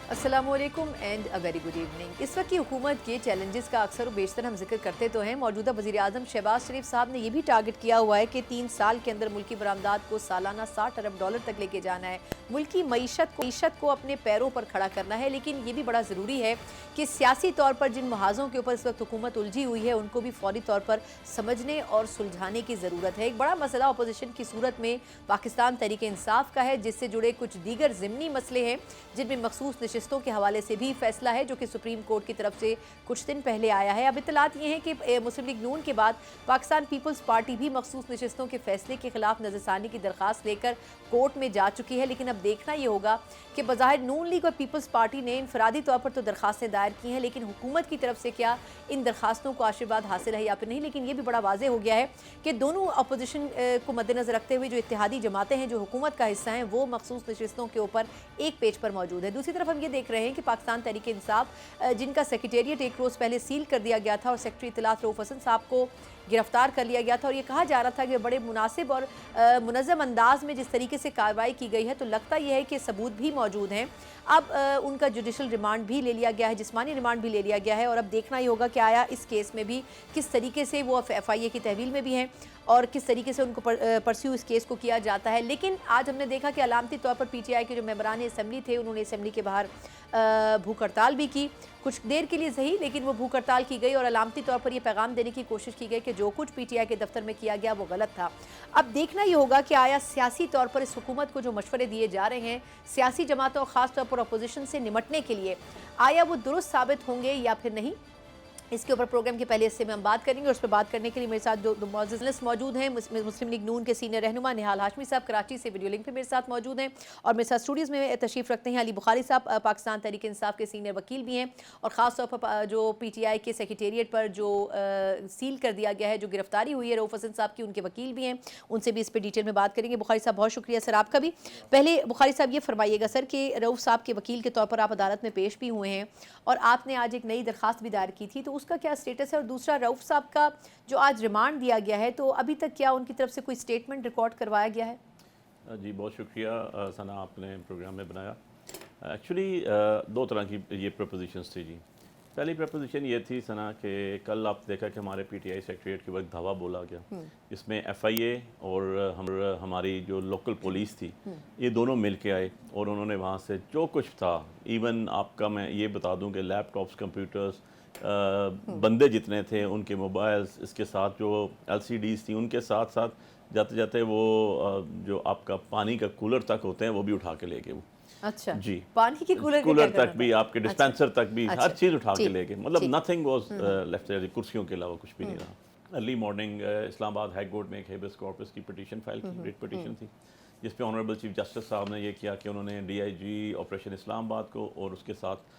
अस्सलाम वालेकुम and a very good evening. इस वक्त की हुकूमत के चैलेंजेस का अक्सर बेशतर हम जिक्र करते तो हैं। मौजूदा वज़ीर आज़म शहबाज शरीफ साहब ने यह भी टारगेट किया हुआ है कि 3 साल के अंदर मुल्की बरामदात को सालाना 60 अरब डॉलर तक लेके जाना है, मुल्की मईशत को अपने पैरों पर खड़ा करना है। लेकिन ये भी बड़ा ज़रूरी है कि सियासी तौर पर जिन महाजों के ऊपर इस वक्त हुकूमत उलझी हुई है उनको भी फौरी तौर पर समझने और सुलझाने की ज़रूरत है। एक बड़ा मसला अपोजिशन की सूरत में पाकिस्तान तहरीक इंसाफ का है, जिससे जुड़े कुछ दीगर ज़िमनी मसले हैं जिनमें मखसूस नशिस्तों के हवाले से भी फैसला है जो कि सुप्रीम कोर्ट की तरफ से कुछ दिन पहले आया है। अब इत्तलात ये हैं कि मुस्लिम लीग नून के बाद पाकिस्तान पीपल्स पार्टी भी मखसूस नशिस्तों के फैसले के खिलाफ नज़रसानी की दरख्वास्त लेकर कोर्ट में जा चुकी है। लेकिन अब देखना ये होगा कि बज़ाहिर नून लीग और पीपल्स पार्टी ने इनफरादी तौर पर तो दरख्वास्तें दायर की हैं, लेकिन हुकूमत की तरफ से क्या इन दरख्वास्तों को आशीर्वाद हासिल है या फिर नहीं। लेकिन ये भी बड़ा वाज़ेह हो गया है कि दोनों अपोजिशन को मद्देनज़र रखते हुए जो इत्तेहादी जमातें हैं जो हुकूमत का हिस्सा हैं वो मखसूस नशिस्तों के ऊपर एक पेज पर मौजूद है। दूसरी तरफ हम ये देख रहे हैं कि पाकिस्तान तहरीक इंसाफ जिनका सेक्रेटेरिएट एक रोज़ पहले सील कर दिया गया था और सेक्रेटरी इत्तलात रऊफ हसन साहब को गिरफ्तार कर लिया गया था, और ये कहा जा रहा था कि बड़े मुनासिब और मुनज़्ज़म अंदाज में जिस तरीके से कार्रवाई की गई है, तो लगता यह है कि सबूत भी मौजूद हैं। अब उनका जुडिशल रिमांड भी ले लिया गया है, जिस्मानी रिमांड भी ले लिया गया है, और अब देखना ही होगा कि आया इस केस में भी किस तरीके से वो FIA की तहवील में भी हैं और किस तरीके से उनको परस्यू इस केस को किया जाता है। लेकिन आज हमने देखा कि अलामती तौर पर PTI के जो मेंबरान असम्बली थे उन्होंने असम्बली के बाहर भूख हड़ताल भी की, कुछ देर के लिए सही, लेकिन वो भूख हड़ताल की गई और अलामती तौर पर ये पैगाम देने की कोशिश की गई कि जो कुछ PTI के दफ्तर में किया गया वो गलत था। अब देखना ये होगा कि आया सियासी तौर पर इस हुकूमत को जो मशवरे दिए जा रहे हैं सियासी जमातों और ख़ास तौर पर अपोजिशन से निमटने के लिए, आया वो दुरुस्त साबित होंगे या फिर नहीं। इसके ऊपर प्रोग्राम के पहले हिस्से में हम बात करेंगे, और उस पर बात करने के लिए मेरे साथ दो मौजूद मौजूद हैं। मुस्लिम लीग नून के सीनियर रहनुमा निहाल हाशमी साहब कराची से वीडियो लिंक पे मेरे साथ मौजूद हैं, और मेरे साथ स्टूडियोज़ में तशरीफ़ रखते हैं अली बुखारी साहब, पाकिस्तान तहरीक इंसाफ के सीनियर वकील भी हैं, और ख़ास तौर पर जो PTI के सेक्रेटेरिएट पर जो सील कर दिया गया है, जो गिरफ्तारी हुई है रऊफ हसन साहब की, उनके वकील भी हैं, उनसे भी इस पर डिटेल में बात करेंगे। बुखारी साहब बहुत शुक्रिया सर आपका भी। पहले बुखारी साहब ये फरमाइएगा सर कि रऊफ साहब के वकील के तौर पर आप अदालत में पेश भी हुए हैं और आपने आज एक नई दरख्वास्त भी दायर की थी, तो उसका क्या स्टेटस है? और दूसरा, रऊफ साहब का जो आज रिमांड दिया गया है तो अभी तक क्या उनकी तरफ से कोई स्टेटमेंट रिकॉर्ड करवाया गया है? जी बहुत शुक्रिया सना, आपने प्रोग्राम में बनाया। एक्चुअली दो तरह की ये प्रपोजिशंस थी जी। पहली प्रपोजिशन ये थी सना कि कल आप देखा कि हमारे PTI सेक्रेटरीट के वक्त धावा बोला गया, इसमें FIA और हमारी जो लोकल पुलिस थी ये दोनों मिल के आए और उन्होंने वहाँ से जो कुछ था, इवन आपका मैं ये बता दूँ कि लैपटॉप्स, कंप्यूटर्स, बंदे जितने थे उनके मोबाइल्स, इसके साथ जो LCDs थी उनके साथ साथ जाते जाते वो जो आपका पानी का कूलर तक होते हैं वो भी उठा के ले गए वो। अच्छा जी, पानी की कूलर तक भी, आपके डिस्पेंसर तक भी, हर चीज़ उठा के ले गए, मतलब नथिंग वाज लेफ्ट, कुर्सियों के अलावा कुछ भी नहीं रहा। Early morning Islamabad high court में एक हेबियस कॉर्पस की पिटीशन फाइल की, रिट पिटीशन थी, जिस पे ऑनरेबल चीफ जस्टिस साहब ने ये किया कि उन्होंने DIG ऑपरेशन इस्लामाबाद को और उसके साथ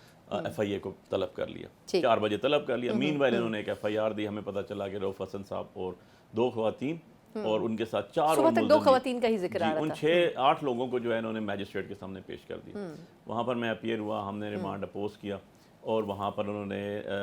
FIA को तलब कर लिया, 4 बजे तलब कर लिया। मीनवाइल इन्होंने एक FIR दी, हमें पता चला कि रऊफ हसन साहब और 2 ख़वातीन और उनके साथ 4 और 2 ख़वातीन का ही जिक्र आ रहा था। उन 6-8 लोगों को जो है इन्होंने मैजिस्ट्रेट के सामने पेश कर दिया। वहाँ पर मैं अपीयर हुआ, हमने रिमांड अपोज किया और वहाँ पर उन्होंने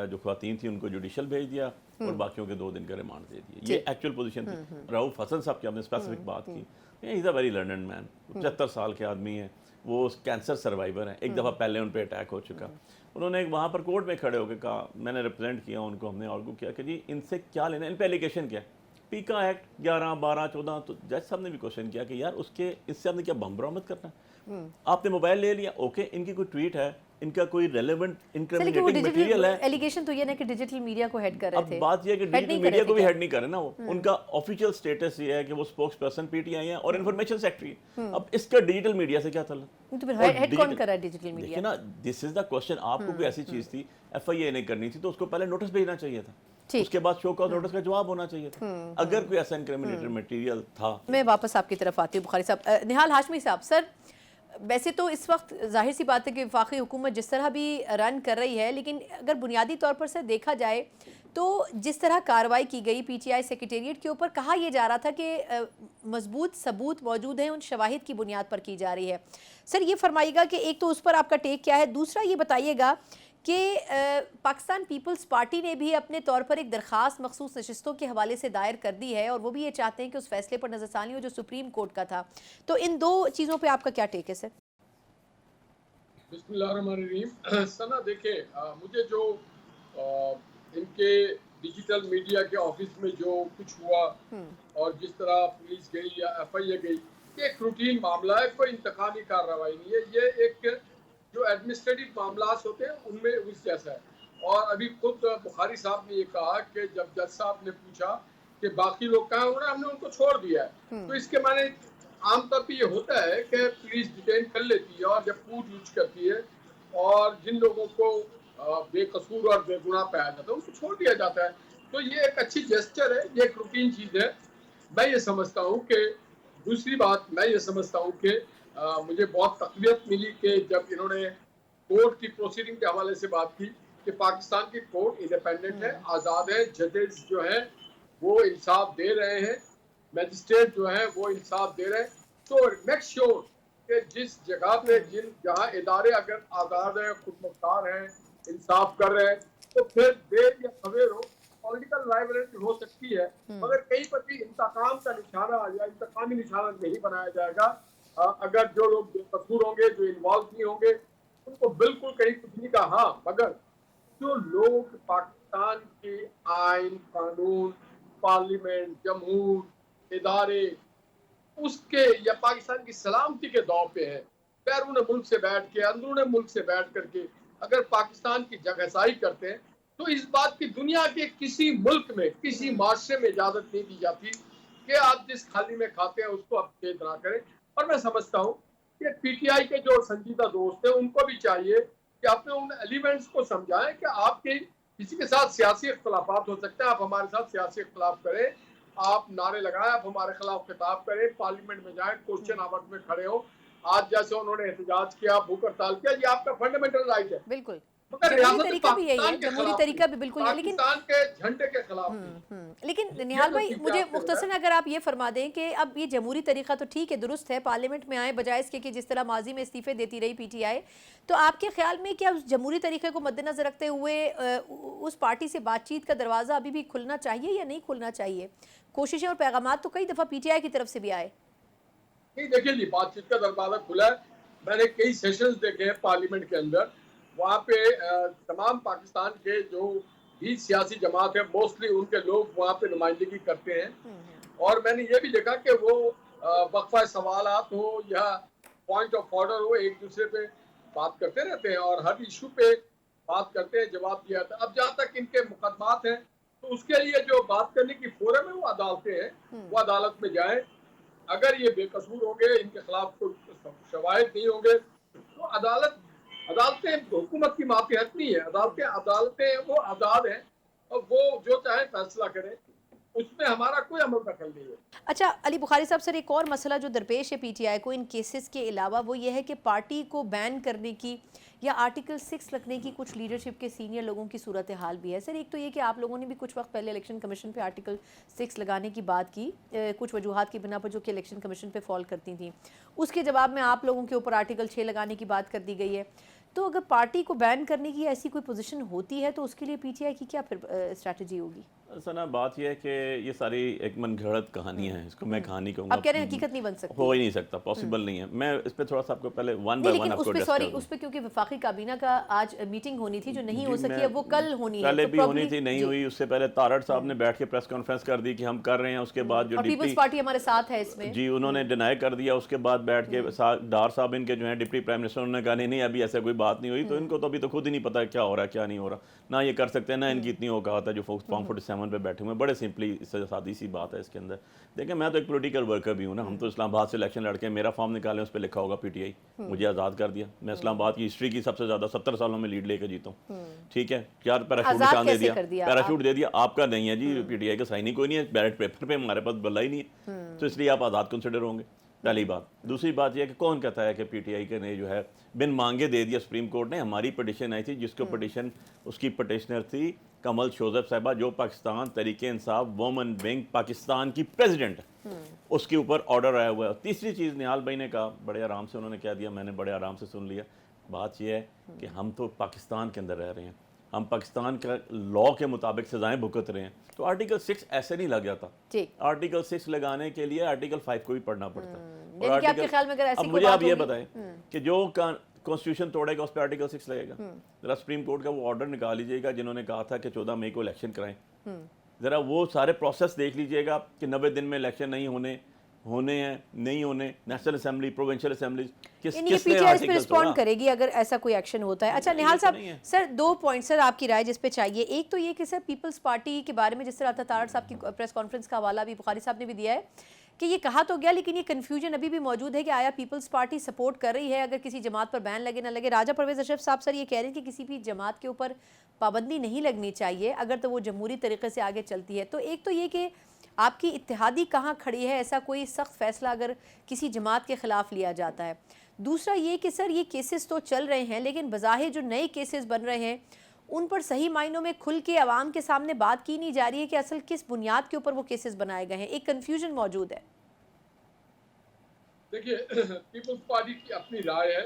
जो ख़वातीन थी उनको जुडिशल भेज दिया और बाकियों के 2 दिन का रिमांड दे दिया। ये एक्चुअल पोजीशन थी। रऊफ हसन साहब की आपने स्पेसिफिक बात की, he is a very learned man, 75 साल के आदमी हैं, वो कैंसर सर्वाइवर हैं, एक दफ़ा पहले उन पर अटैक हो चुका। उन्होंने वहाँ पर कोर्ट में खड़े होकर कहा, मैंने रिप्रेजेंट किया उनको, हमने आर्गू किया कि जी इनसे क्या लेना, इन पे एलिगेशन क्या है, पीका एक्ट 11, 12, 14, तो जज साहब ने भी क्वेश्चन किया कि यार उसके इससे आपने क्या बम बरामद करना है, आपने मोबाइल ले लिया, ओके, इनकी कोई ट्वीट है, इनका कोई रेलेवेंट इंक्रिमिनेटिंग मटेरियल है। एलिगेशन तो ये ना कि डिजिटल मीडिया को हेड कर रहे थे। अब बात ये है कि डिजिटल मीडिया को भी हेड नहीं कर रहे ना वो, उनका ऑफिशियल स्टेटस ये है कि वो स्पोक्स पर्सन PTI है और इन्फॉर्मेशन सेक्रेटरी है। अब इसका डिजिटल मीडिया से क्या ताल्लुक? तो फिर हेड कौन कर रहा है डिजिटल मीडिया? देखिए ना, दिस इज द क्वेश्चन। आपको कोई ऐसी चीज थी FIA ने करनी थी तो उसको पहले नोटिस भेजना चाहिए था, उसके बाद शो कॉज नोटिस का जवाब होना चाहिए था, अगर कोई ऐसा इंक्रिमिनेटरी मटेरियल था। मैं वापस आपकी तरफ आती हूँ बुखारी साहब। निहाल हाशमी साहब, सर वैसे तो इस वक्त जाहिर सी बात है कि वफाकी हुकूमत जिस तरह भी रन कर रही है, लेकिन अगर बुनियादी तौर पर से देखा जाए तो जिस तरह कार्रवाई की गई PTI सेक्रेटेरिएट के ऊपर, कहा यह जा रहा था कि मजबूत सबूत मौजूद हैं, उन शवाहिद की बुनियाद पर की जा रही है। सर ये फरमाइएगा कि एक तो उस पर आपका टेक क्या है, दूसरा ये बताइएगा कि पाकिस्तान पीपल्स पार्टी ने भी अपने तौर पर एक दरख्वास्त मखसूस नशिस्तों के हवाले से दायर कर दी है और वो भी ये चाहते हैं कि उस फैसले पर नज़रसानी हो जो सुप्रीम कोर्ट का था। तो इन 2 चीज़ों पे आपका क्या टेक है सर? بسم اللہ الرحمن الرحیم. سنا دیکھیں مجھے جو ان کے ڈیجیٹل میڈیا کے آفس میں جو کچھ ہوا اور جس طرح پولیس گئی یا ایف آئی اے گئی، یہ ایک روٹین معاملہ ہے، کوئی انتقامی کارروائی نہیں ہے. یہ ایک جو ایڈمنسٹریٹو معاملات ہوتے ہیں ان میں اس جیسا ہے. اور ابھی خود بخاری صاحب نے یہ کہا کہ جب جج صاحب نے پوچھا کہ باقی لوگ کہاں ہو رہے ہیں، ہم نے ان کو چھوڑ دیا ہے. تو اس کے معنی عام طور پہ یہ ہوتا ہے کہ پولیس ڈیٹین کر لیتی ہے اور جب پوچھ گچھ کرتی ہے اور جن لوگوں کو بے قصور اور بے گناہ پایا جاتا ہے ان کو چھوڑ دیا جاتا ہے. تو یہ ایک اچھی جیسچر ہے، یہ ایک روٹین چیز ہے. میں یہ سمجھتا ہوں کہ دوسری بات میں یہ سمجھتا ہوں کہ مجھے بہت تقویت ملی کہ جب انہوں نے کورٹ کی پروسیڈنگ کے حوالے سے بات کی کہ پاکستان کی کورٹ انڈیپینڈنٹ ہے، آزاد ہے، ججز جو ہیں وہ انصاف دے رہے ہیں، میجسٹریٹ جو ہیں وہ انصاف دے رہے ہیں. تو میک شیور کہ جس جگہ پہ جہاں ادارے اگر آزاد ہیں، خود مختار ہیں، انصاف کر رہے ہیں، تو پھر دیر یا سویر ہو پولیٹیکل لائبلٹی ہو سکتی ہے، مگر کہیں پر بھی انتقام کا نشانہ یا انتقامی نشانہ نہیں بنایا جائے گا. اگر جو لوگ بے قصور ہوں گے، جو انوالو نہیں ہوں گے، ان کو بالکل کہیں کچھ نہیں کہا. ہاں مگر جو لوگ پاکستان کے آئین، قانون، پارلیمنٹ، جمہور، ادارے اس کے یا پاکستان کی سلامتی کے دور پہ ہے، بیرون ملک سے بیٹھ کے، اندرون ملک سے بیٹھ کر کے اگر پاکستان کی جگہسائی کرتے ہیں تو اس بات کی دنیا کے کسی ملک میں، کسی معاشرے میں اجازت نہیں دی جاتی کہ آپ جس تھالی میں کھاتے ہیں اس کو آپ چھید نہ کریں. اور میں سمجھتا ہوں کہ پی ٹی آئی کے جو سنجیدہ دوست ہیں ان کو بھی چاہیے کہ اپنے ان ایلیمنٹس کو سمجھائیں کہ آپ کی کسی کے ساتھ سیاسی اختلافات ہو سکتے ہیں، آپ ہمارے ساتھ سیاسی اختلاف کریں، آپ نعرے لگائیں، آپ ہمارے خلاف خطاب کریں، پارلیمنٹ میں جائیں، کوشچن آورز میں کھڑے ہو. آج جیسے انہوں نے احتجاج کیا، بھوک ہڑتال کیا، یہ آپ کا فنڈامنٹل رائٹ ہے، بالکل مگر جمہوری ریاست طریقہ بھی یہی ہے، پاکستان کے جمہوری خلاف طریقہ نہیں، بھی بالکل یہ، لیکن پاکستان کے جھنڈے کے خلاف نہیں. لیکن یہ نہال جو بھائی چیزیں مجھے آپ کہہ رہے مختصراً ہیں، اگر آپ یہ فرما دیں کہ اب یہ جمہوری طریقہ تو ٹھیک ہے، درست ہے، پارلیمنٹ میں آئے بجائے اس کے کہ جس طرح ماضی میں استعفے دیتی رہی پی ٹی آئی، تو آپ کے خیال میں کیا اس جمہوری طریقے کو مد نظر رکھتے ہوئے اس پارٹی سے بات چیت کا دروازہ ابھی بھی کھلنا چاہیے یا نہیں کھلنا چاہیے؟ کوششیں اور پیغامات تو کئی دفعہ پی ٹی آئی کی طرف سے بھی آئے. نہیں دیکھیں جی، بات چیت کا دروازہ کھلا ہے. میں نے کئی سیشنز دیکھے ہیں پارلیمنٹ کے اندر، وہاں پہ تمام پاکستان کے جو بھی سیاسی جماعت ہے موسٹلی ان کے لوگ وہاں پہ نمائندگی کرتے ہیں. اور میں نے یہ بھی دیکھا کہ وہ وقفہ سوالات ہو یا پوائنٹ آف آرڈر ہو، ایک دوسرے پہ بات کرتے رہتے ہیں اور ہر ایشو پہ بات کرتے ہیں، جواب دیا جاتا ہے. اب جہاں تک ان کے مقدمات ہیں تو اس کے لیے جو بات کرنے کی فورم ہے وہ عدالتیں ہیں، وہ عدالت میں جائیں. اگر یہ بے قصور ہوں گے، ان کے خلاف کوئی شواہد نہیں ہوں گے تو عدالتیں حکومت کی ماتحت نہیں ہے. عدالتیں وہ آزاد ہیں اور وہ جو چاہیں فیصلہ کریں، اس میں ہمارا کوئی عمل دخل نہیں ہے. اچھا علی بخاری صاحب سر، ایک اور مسئلہ جو درپیش ہے پی ٹی آئی کو ان کیسز کے علاوہ وہ یہ ہے کہ پارٹی کو بین کرنے کی یا آرٹیکل 6 لگنے کی کچھ لیڈرشپ کے سینئر لوگوں کی صورتحال بھی ہے. سر ایک تو یہ کہ آپ لوگوں نے بھی کچھ وقت پہلے الیکشن کمیشن پہ آرٹیکل 6 لگانے کی بات کی کچھ وجوہات کی بنا پر جو کہ الیکشن کمیشن پہ فال کرتی تھیں، اس کے جواب میں آپ لوگوں کے اوپر آرٹیکل 6 لگانے کی بات کر دی گئی ہے. تو اگر پارٹی کو بین کرنے کی ایسی کوئی پوزیشن ہوتی ہے تو اس کے لیے پی ٹی آئی کی کیا پھر اسٹریٹجی ہوگی؟ سنا بات یہ ہے کہ یہ ساری ایک من گھڑت کہانیاں ہیں، اس کو میں کہانی کہوں گا. آپ کہہ رہے ہیں حقیقت نہیں بن سکتی؟ ہو ہی نہیں سکتا، پاسبل نہیں ہے. میں اس پہ تھوڑا سا آپ کو پہلے ون بائی ون آپ کو ایڈریس کر دوں. اس پہ کیونکہ وفاقی کابینہ کا آج میٹنگ ہونی تھی جو نہیں ہو سکی، اب وہ کل ہونی ہے. پہلے بھی ہونی تھی، نہیں ہوئی. اس سے پہلے تارڑ صاحب نے بیٹھ کے پریس کانفرنس کر دی کہ ہم کر رہے ہیں. اس کے بعد جو پیپلز پارٹی ہمارے ساتھ ہے اس میں، جی انہوں نے ڈینائی کر دیا. اس کے بعد بیٹھ کے ڈار صاحب ان کے جو ہیں ڈپٹی پرائم منسٹر، انہوں نے کہا نہیں ابھی ایسا کوئی بات نہیں ہوئی. تو ان کو تو ابھی تو خود ہی نہیں پتا کیا ہو رہا ہے کیا نہیں ہو رہا، نہ یہ کر سکتے ہیں، نہ ان کی اتنی اوقات ہے جو فارم 47 پہ بیٹھے ہوئے ہیں. بڑے سمپلی سادی سی بات ہے اس کے اندر. دیکھیں میں تو ایک پولیٹیکل ورکر بھی ہوں نا. ہم تو اسلام آباد سے الیکشن لڑ کے میرا فارم نکالیں، اس پہ لکھا ہوگا پی ٹی آئی، مجھے آزاد کر دیا. میں اسلام آباد کی ہسٹری کی سب سے زیادہ 70 سالوں میں لیڈ لے کے جیتا ہوں. ٹھیک ہے، کیا پیراشوٹ نشان دے دیا، پیراشوٹ دے دیا. آپ کا نہیں ہے جی، پی ٹی آئی کا سائن ہی کوئی نہیں ہے، بیلٹ پیپر پہ ہمارے پاس بلا ہی نہیں ہے. تو اس لیے آپ آزاد کنسیڈر ہوں گے، پہلی بات. دوسری بات یہ ہے کہ کون کہتا ہے کہ پی ٹی آئی کے نے جو ہے بن مانگے دے دیا. سپریم کورٹ نے ہماری پٹیشن آئی تھی جس کو پٹیشن اس کی پٹیشنر تھی کمل شوزف صاحبہ، جو پاکستان تحریک انصاف وومن ونگ پاکستان کی پریزیڈنٹ، اس کے اوپر آرڈر آیا ہوا ہے. تیسری چیز نہال بھائی نے کہا، بڑے آرام سے انہوں نے کہہ دیا، میں نے بڑے آرام سے سن لیا. بات یہ ہے کہ ہم تو پاکستان کے اندر رہ رہے ہیں، ہم پاکستان کا لا کے مطابق سزائیں بھگت رہے ہیں. تو آرٹیکل 6 ایسے نہیں لگ جاتا. آرٹیکل 6 لگانے کے لیے آرٹیکل 5 کو بھی پڑھنا پڑتا ہے. اور آپ کے خیال میں اگر ایسی اب مجھے آپ یہ بتائیں کہ جو कॉन्स्टिट्यूशन तोड़ेगा उस पर आर्टिकल 6 लगेगा। ज़रा सुप्रीम कोर्ट का वो ऑर्डर निकाल लीजिएगा जिन्होंने कहा था कि 14 मई को इलेक्शन कराएं, ज़रा वो सारे प्रोसेस देख लीजिएगा कि 90 दिन में इलेक्शन नहीं होने हैं नहीं होने, नेशनल असेंबली, प्रोविंशियल असेंबली, किसने पीटीआई इस पे आर्टिकल रिस्पॉन्ड तोड़ा? करेगी अगर ऐसा कोई एक्शन होता है। अच्छा निहाल ये तो साहब, नहीं है। सर 2 पॉइंट सर आपकी राय जिस पे चाहिए। एक तो ये कि सर पीपल्स पार्टी के बारे में जिस तरह तारड़ साहब की प्रेस कॉन्फ्रेंस का हवाला भी बुखारी साहब ने भी दिया है कि ये कहा तो गया लेकिन ये कन्फ्यूजन अभी भी मौजूद है कि आया पीपल्स पार्टी सपोर्ट कर रही है अगर किसी जमात पर बैन लगे ना लगे। राजा परवेज अशरफ साहब सर ये कह रहे हैं कि किसी भी जमात के ऊपर पाबंदी नहीं लगनी चाहिए अगर तो वो जमहूरी तरीके से आगे चलती है। तो एक तो ये कि आपकी इत्तेहादी कहाँ खड़ी है ऐसा कोई सख्त फैसला अगर किसी जमात के ख़िलाफ़ लिया जाता है। दूसरा ये कि सर ये केसेस तो चल रहे हैं लेकिन बज़ाहिर जो नए केसेस बन रहे हैं उन पर सही मायनों में खुल के आवाम के सामने बात की नहीं जा रही है कि असल किस बुनियाद के ऊपर वो केसेस बनाए गए हैं। एक कन्फ्यूजन मौजूद है। देखिए पीपल्स पार्टी की अपनी राय है,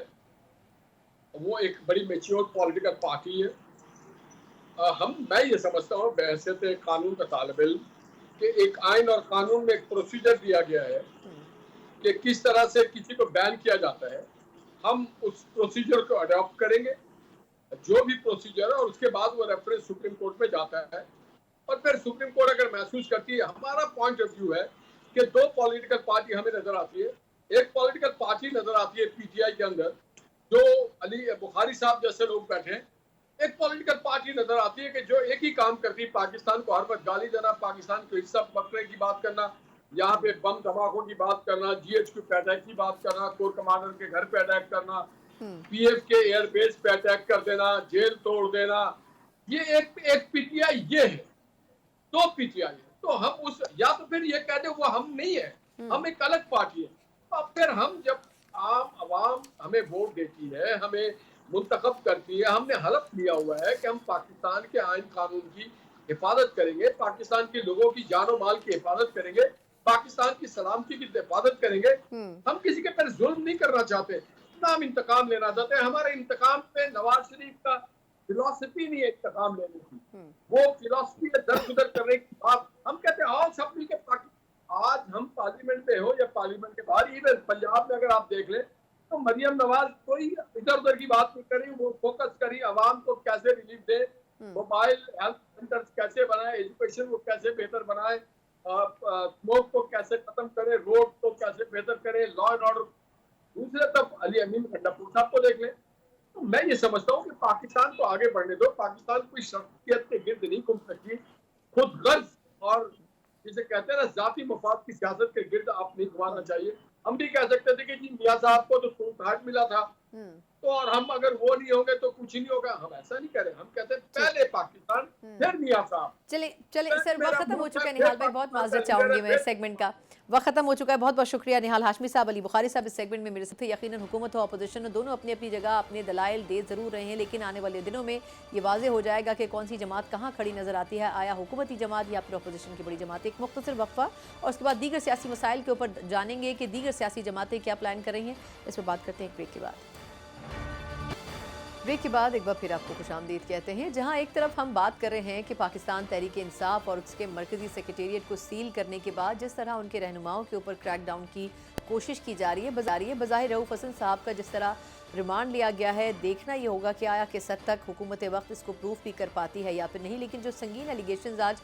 वो एक बड़ी मैच्योर पॉलिटिकल पार्टी है। मैं ये समझता हूँ बहैसियत कानून का तालिब इल्म कि एक आइन और कानून में एक प्रोसीजर दिया गया है कि किस तरह से किसी को बैन किया जाता है। हम उस प्रोसीजर को अडॉप्ट करेंगे, जो भी प्रोसीजर है, और उसके बाद वो रेफरेंस सुप्रीम कोर्ट में जाता है और फिर सुप्रीम कोर्ट अगर महसूस करती है, हमारा पॉइंट ऑफ व्यू है कि 2 पॉलिटिकल पार्टी हमें नजर आती है। एक पॉलिटिकल पार्टी नजर आती है पीटीआई के अंदर जो अली बुखारी साहब जैसे लोग बैठे हैं। एक पॉलिटिकल पार्टी नजर आती है कि जो एक ही काम करती है, पाकिस्तान को हर वक्त गाली देना, पाकिस्तान को हिस्सा पकड़ने की बात करना, यहाँ पे बम धमाकों की बात करना, जीएचक्यू पे अटैक की बात करना, कोर कमांडर के घर पे अटैक करना, पीएफ के एयरबेस पे अटैक कर देना, जेल तोड़ देना। ये एक पीटीआई ये है, 2 पीटीआई है। तो हम उस या तो फिर ये कह दे वो हम नहीं है, हम एक अलग पार्टी है। अब फिर हम जब आवाम हमें वोट देती है, हमें मुंतखब करती है, हमने हलफ लिया हुआ है कि हम पाकिस्तान के आइन कानून की हिफाजत करेंगे, पाकिस्तान के लोगों की जानो माल की हिफाजत करेंगे, पाकिस्तान की सलामती की हिफाजत करेंगे। हम किसी के पर जुल्म नहीं करना चाहते, ना हम इंतकाम लेना चाहते हैं। हमारे इंतकाम पे नवाज शरीफ का फिलॉसफी नहीं है इंतकाम लेने की, वो फिलॉसफी है दरगुदर करने की बात। हम कहते हैं आओ सब मिलकर आज हम पार्लियामेंट में हो या पार्लियामेंट के बाहर, इवन पंजाब में अगर आप देख लें तो मरियम नवाज कोई इधर उधर की बात नहीं करी, वो फोकस करी आवाम को कैसे रिलीफ दे, मोबाइल हेल्थ सेंटर्स कैसे बनाए, एजुकेशन को कैसे बेहतर बनाए, स्मोक को कैसे खत्म करे, रोड को कैसे बेहतर करे, लॉ एंड ऑर्डर। दूसरे तरफ अली अमीन गंडापुर साहब को देख लें। तो मैं ये समझता हूँ कि पाकिस्तान को आगे बढ़ने दो। पाकिस्तान कोई शख्सियत के गिर्द नहीं घूम सकती, खुद गर्ज और जिसे कहते हैं ना जाती मफाद की सियासत के गिर्द आप नहीं घुमाना चाहिए। हम भी कह सकते थे कि जी मियां साहब को तो सूट मिला था, तो और हम अगर वो नहीं होंगे तो कुछ नहीं होगा। हम ऐसा नहीं करें, हम कहते हैं पहले पाकिस्तान फिर मियां साहब। चले सर वक्त खत्म हो चुका है निहाल भाई, बहुत माजरत चाहूंगी मैं इस सेगमेंट का, वक्त खत्म हो चुका है। बहुत बहुत शुक्रिया निहाल हाशमी साहब, अली बुखारी साहब इस सेगमेंट में मेरे साथ थे। यकीनन हुकूमत हो अपोजिशन हो, दोनों अपनी अपनी जगह अपने दलाइल दे जरूर रहे हैं, लेकिन आने वाले दिनों में ये वाजे हो जाएगा कि कौन सी जमात कहाँ खड़ी नजर आती है, आया हुकूमती जमात या फिर अपोजिशन की बड़ी जमात। एक मुख्तसर वक्फा और उसके बाद दीगर सियासी मसाइल के ऊपर जानेंगे कि दीगर सियासी जमातें क्या प्लान कर रही हैं। इस पर बात करते हैं एक ब्रेक के बाद। ब्रेक के बाद एक बार फिर आपको खुशामदीद कहते हैं। जहां एक तरफ हम बात कर रहे हैं कि पाकिस्तान तहरीक इंसाफ और उसके मरकज़ी सेक्रेटेरिएट को सील करने के बाद जिस तरह उनके रहनुमाओं के ऊपर क्रैकडाउन की कोशिश की जा रही है, बज़ाहिर रऊफ़ हसन साहब का जिस तरह रिमांड लिया गया है, देखना ये होगा कि आया किस हद तक हुकूमत वक्त इसको प्रूफ भी कर पाती है या फिर नहीं। लेकिन जो संगीन एलिगेशंस आज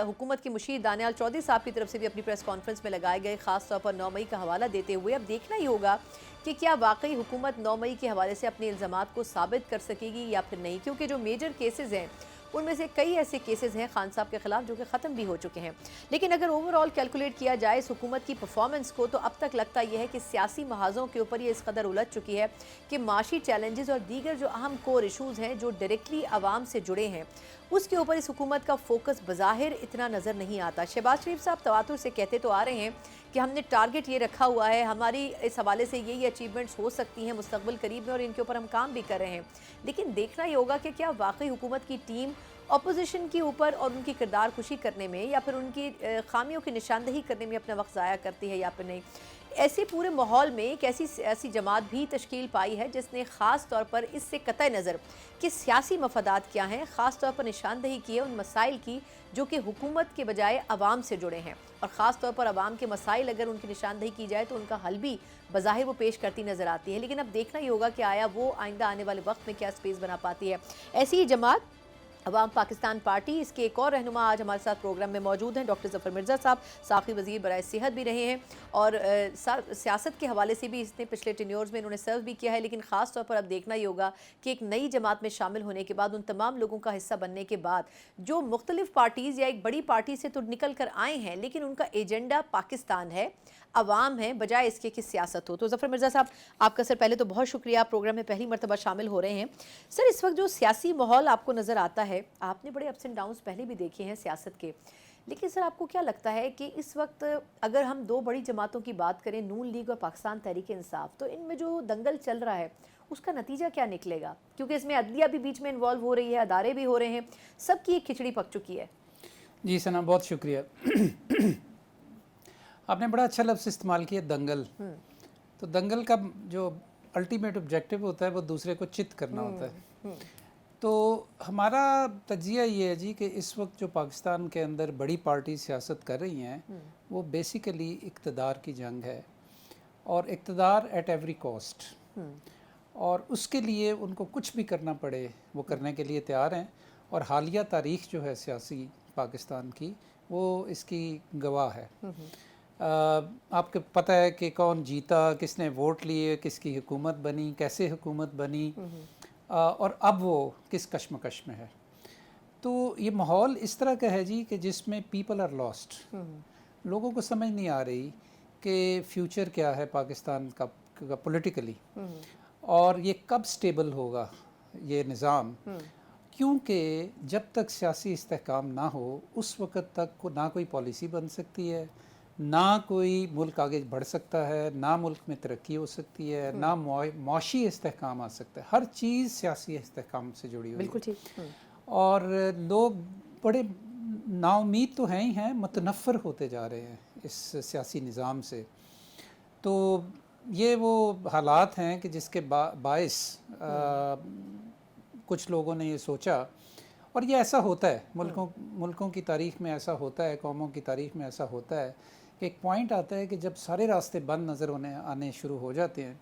हुकूमत के मुशीर दानियाल चौधरी साहब की तरफ से भी अपनी प्रेस कॉन्फ्रेंस में लगाए गए, ख़ास तौर पर 9 मई का हवाला देते हुए, अब देखना ही होगा कि क्या वाकई हुकूमत 9 मई के हवाले से अपने इल्ज़ामात को साबित कर सकेगी या फिर नहीं। क्योंकि जो मेजर केसेस हैं उनमें से कई ऐसे केसेस हैं खान साहब के खिलाफ जो कि ख़त्म भी हो चुके हैं। लेकिन अगर ओवरऑल कैलकुलेट किया जाए इस हुकूमत की परफॉर्मेंस को, तो अब तक लगता यह है कि सियासी महाजों के ऊपर ये इस कदर उलझ चुकी है कि माशी चैलेंजेस और दीगर जो अहम कोर इशूज़ हैं जो डायरेक्टली आवाम से जुड़े हैं, उसके ऊपर इस हुकूमत का फोकस बज़ाहिर इतना नज़र नहीं आता। शहबाज शरीफ साहब तवातुर से कहते तो आ रहे हैं कि हमने टारगेट ये रखा हुआ है, हमारी इस हवाले से ये अचीवमेंट्स हो सकती हैं मुस्तक़बिल करीब में और इनके ऊपर हम काम भी कर रहे हैं। लेकिन देखना ये होगा कि क्या वाकई हुकूमत की टीम अपोजिशन के ऊपर और उनकी किरदार खुशी करने में या फिर उनकी खामियों की निशानदही करने में अपना वक्त ज़ाया करती है या फिर नहीं। ایسے پورے ماحول میں ایک ایسی سیاسی جماعت بھی تشکیل پائی ہے جس نے خاص طور پر اس سے قطع نظر کہ سیاسی مفادات کیا ہیں خاص طور پر نشاندہی کی ہے ان مسائل کی جو کہ حکومت کے بجائے عوام سے جڑے ہیں، اور خاص طور پر عوام کے مسائل اگر ان کی نشاندہی کی جائے تو ان کا حل بھی بظاہر وہ پیش کرتی نظر آتی ہے، لیکن اب دیکھنا ہی ہوگا کہ آیا وہ آئندہ آنے والے وقت میں کیا سپیس بنا پاتی ہے۔ ایسی ہی جماعت عوام پاکستان پارٹی، اس کے ایک اور رہنما آج ہمارے ساتھ پروگرام میں موجود ہیں، ڈاکٹر ظفر مرزا صاحب، سابق وزیر برائے صحت بھی رہے ہیں اور سیاست کے حوالے سے بھی اس نے پچھلے ٹینیورز میں انہوں نے سرو بھی کیا ہے، لیکن خاص طور پر اب دیکھنا ہی ہوگا کہ ایک نئی جماعت میں شامل ہونے کے بعد ان تمام لوگوں کا حصہ بننے کے بعد جو مختلف پارٹیز یا ایک بڑی پارٹی سے تو نکل کر آئے ہیں لیکن ان کا ایجنڈا پاکستان ہے، عوام ہیں، بجائے اس کے کہ سیاست ہو۔ تو ظفر مرزا صاحب، آپ کا سر پہلے تو بہت شکریہ، آپ پروگرام میں پہلی مرتبہ شامل ہو رہے ہیں۔ سر، اس وقت جو سیاسی ماحول آپ کو نظر آتا ہے، آپ نے بڑے اپس اینڈ ڈاؤنز پہلے بھی دیکھے ہیں سیاست کے، لیکن سر آپ کو کیا لگتا ہے کہ اس وقت اگر ہم دو بڑی جماعتوں کی بات کریں، نون لیگ اور پاکستان تحریک انصاف، تو ان میں جو دنگل چل رہا ہے اس کا نتیجہ کیا نکلے گا؟ کیونکہ اس میں عدلیہ بھی بیچ میں انوالو ہو رہی ہے، ادارے بھی ہو رہے ہیں، سب کی ایک کھچڑی پک چکی ہے۔ جی ثنا، بہت شکریہ۔ آپ نے بڑا اچھا لفظ استعمال کیا، دنگل۔ تو دنگل کا جو الٹیمیٹ آبجیکٹو ہوتا ہے وہ دوسرے کو چت کرنا ہوتا ہے۔ تو ہمارا تجزیہ یہ ہے جی کہ اس وقت جو پاکستان کے اندر بڑی پارٹی سیاست کر رہی ہیں وہ بیسیکلی اقتدار کی جنگ ہے، اور اقتدار ایٹ ایوری کاسٹ، اور اس کے لیے ان کو کچھ بھی کرنا پڑے وہ کرنے کے لیے تیار ہیں، اور حالیہ تاریخ جو ہے سیاسی پاکستان کی وہ اس کی گواہ ہے۔ آپ کو پتہ ہے کہ کون جیتا، کس نے ووٹ لیے، کس کی حکومت بنی، کیسے حکومت بنی، اور اب وہ کس کشمکش میں ہے۔ تو یہ ماحول اس طرح کا ہے جی کہ جس میں پیپل آر لاسٹ، لوگوں کو سمجھ نہیں آ رہی کہ فیوچر کیا ہے پاکستان کا پولیٹیکلی، اور یہ کب سٹیبل ہوگا یہ نظام، کیونکہ جب تک سیاسی استحکام نہ ہو اس وقت تک نہ کوئی پالیسی بن سکتی ہے، نہ کوئی ملک آگے بڑھ سکتا ہے، نہ ملک میں ترقی ہو سکتی ہے، نہ معاشی استحکام آ سکتا ہے۔ ہر چیز سیاسی استحکام سے جڑی ہوئی ہے، بالکل ٹھیک۔ اور لوگ بڑے نا امید تو ہیں ہی ہیں، متنفر ہوتے جا رہے ہیں اس سیاسی نظام سے۔ تو یہ وہ حالات ہیں کہ جس کے باعث کچھ لوگوں نے یہ سوچا، اور یہ ایسا ہوتا ہے ملکوں کی تاریخ میں، ایسا ہوتا ہے قوموں کی تاریخ میں، ایسا ہوتا ہے کہ ایک پوائنٹ آتا ہے کہ جب سارے راستے بند نظر آنے شروع ہو جاتے ہیں